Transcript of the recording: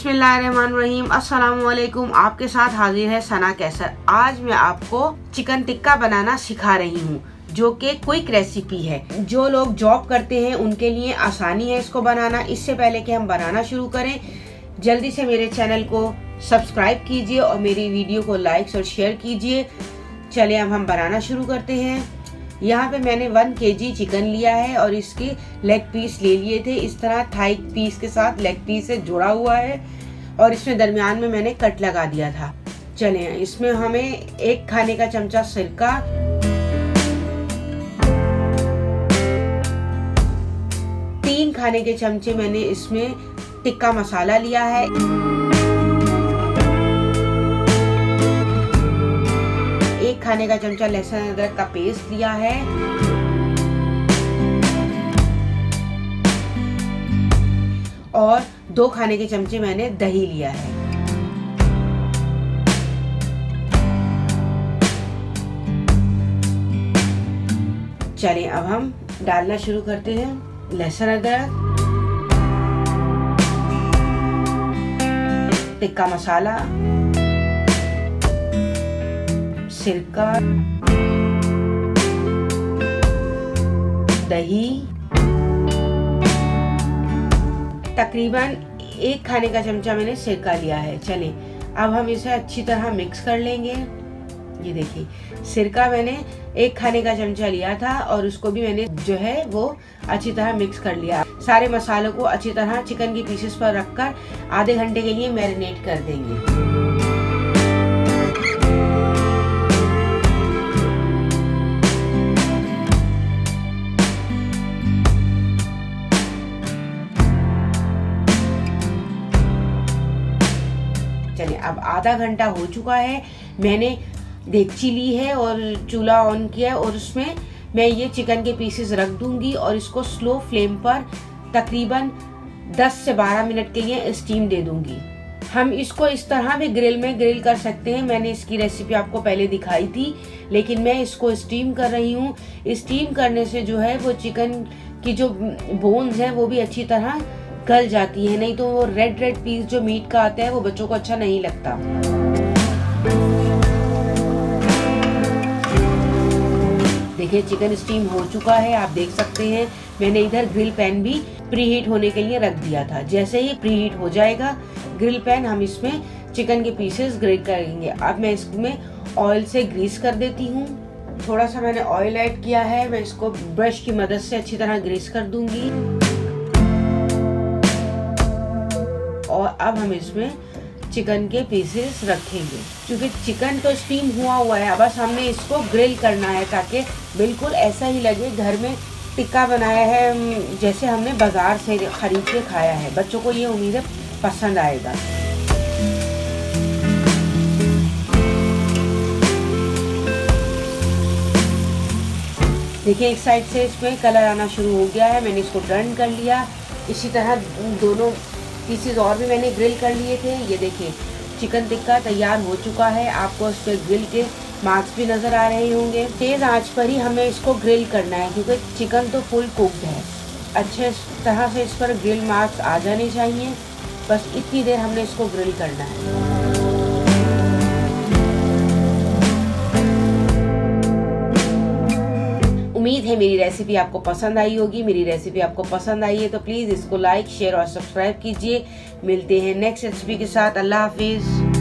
बिस्मिल्लाहिर्रहमानिर्रहीम। अस्सलाम वालेकुम। आपके साथ हाजिर है सना कैसर। आज मैं आपको चिकन टिक्का बनाना सिखा रही हूँ, जो कि क्विक रेसिपी है। जो लोग जॉब करते हैं उनके लिए आसानी है इसको बनाना। इससे पहले कि हम बनाना शुरू करें, जल्दी से मेरे चैनल को सब्सक्राइब कीजिए और मेरी वीडियो को लाइक और शेयर कीजिए। चलिए अब हम बनाना शुरू करते हैं। यहाँ पे मैंने 1 kg चिकन लिया है और इसके लेग पीस ले लिए थे। इस तरह थाई पीस के साथ लेग पीस से जुड़ा हुआ है और इसमें दरमियान में मैंने कट लगा दिया था। चलें, इसमें हमें 1 खाने का चमचा सिरका, 3 खाने के चमचे मैंने इसमें टिक्का मसाला लिया है, 1 खाने का चमचा लहसुन अदरक का पेस्ट लिया है, और 2 खाने के चमचे मैंने दही लिया है। चलिए अब हम डालना शुरू करते हैं। लहसुन अदरक, टिक्का मसाला, सिरका, दही, तकरीबन 1 खाने का चमचा मैंने सिरका लिया है। चलिए अब हम इसे अच्छी तरह मिक्स कर लेंगे। ये देखिए, सिरका मैंने 1 खाने का चमचा लिया था और उसको भी मैंने जो है वो अच्छी तरह मिक्स कर लिया। सारे मसालों को अच्छी तरह चिकन के पीसेस पर रखकर आधे घंटे के लिए मैरिनेट कर देंगे। चलिए अब आधा घंटा हो चुका है। मैंने देगची ली है और चूल्हा ऑन किया है और उसमें मैं ये चिकन के पीसेस रख दूंगी और इसको स्लो फ्लेम पर तकरीबन 10 से 12 मिनट के लिए स्टीम दे दूंगी। हम इसको इस तरह भी ग्रिल में ग्रिल कर सकते हैं। मैंने इसकी रेसिपी आपको पहले दिखाई थी, लेकिन मैं इसको स्टीम कर रही हूँ। स्टीम करने से जो है वो चिकन की जो बोन्स हैं वो भी अच्छी तरह गल जाती है, नहीं तो वो रेड पीस जो मीट का आता है वो बच्चों को अच्छा नहीं लगता। देखिए चिकन स्टीम हो चुका है, आप देख सकते हैं। मैंने इधर ग्रिल पैन भी प्रीहीट होने के लिए रख दिया था। जैसे ही प्रीहीट हो जाएगा ग्रिल पैन, हम इसमें चिकन के पीसेस ग्रिल करेंगे। अब मैं इसमें ऑयल से ग्रीस कर देती हूँ। थोड़ा सा मैंने ऑयल ऐड किया है, मैं इसको ब्रश की मदद से अच्छी तरह ग्रीस कर दूंगी। और अब हम इसमें चिकन के पीसेस रखेंगे। क्योंकि चिकन तो स्टीम हुआ है, बस हमने इसको ग्रिल करना है ताकि बिल्कुल ऐसा ही लगे घर में टिक्का बनाया है, जैसे हमने बाजार से खरीद के खाया है। बच्चों को ये उम्मीद है पसंद आएगा। देखिए एक साइड से इसमें कलर आना शुरू हो गया है, मैंने इसको टर्न कर लिया। इसी तरह दोनों पीसेस और भी मैंने ग्रिल कर लिए थे। ये देखिए चिकन टिक्का तैयार हो चुका है। आपको उस पर ग्रिल के मार्क्स भी नज़र आ रहे होंगे। तेज़ आंच पर ही हमें इसको ग्रिल करना है, क्योंकि चिकन तो फुल कुक्ड है। अच्छे तरह से इस पर ग्रिल मार्क्स आ जाने चाहिए। बस इतनी देर हमने इसको ग्रिल करना है। उम्मीद है मेरी रेसिपी आपको पसंद आई होगी। मेरी रेसिपी आपको पसंद आई है तो प्लीज़ इसको लाइक, शेयर और सब्सक्राइब कीजिए। मिलते हैं नेक्स्ट रेसिपी के साथ। अल्लाह हाफिज़।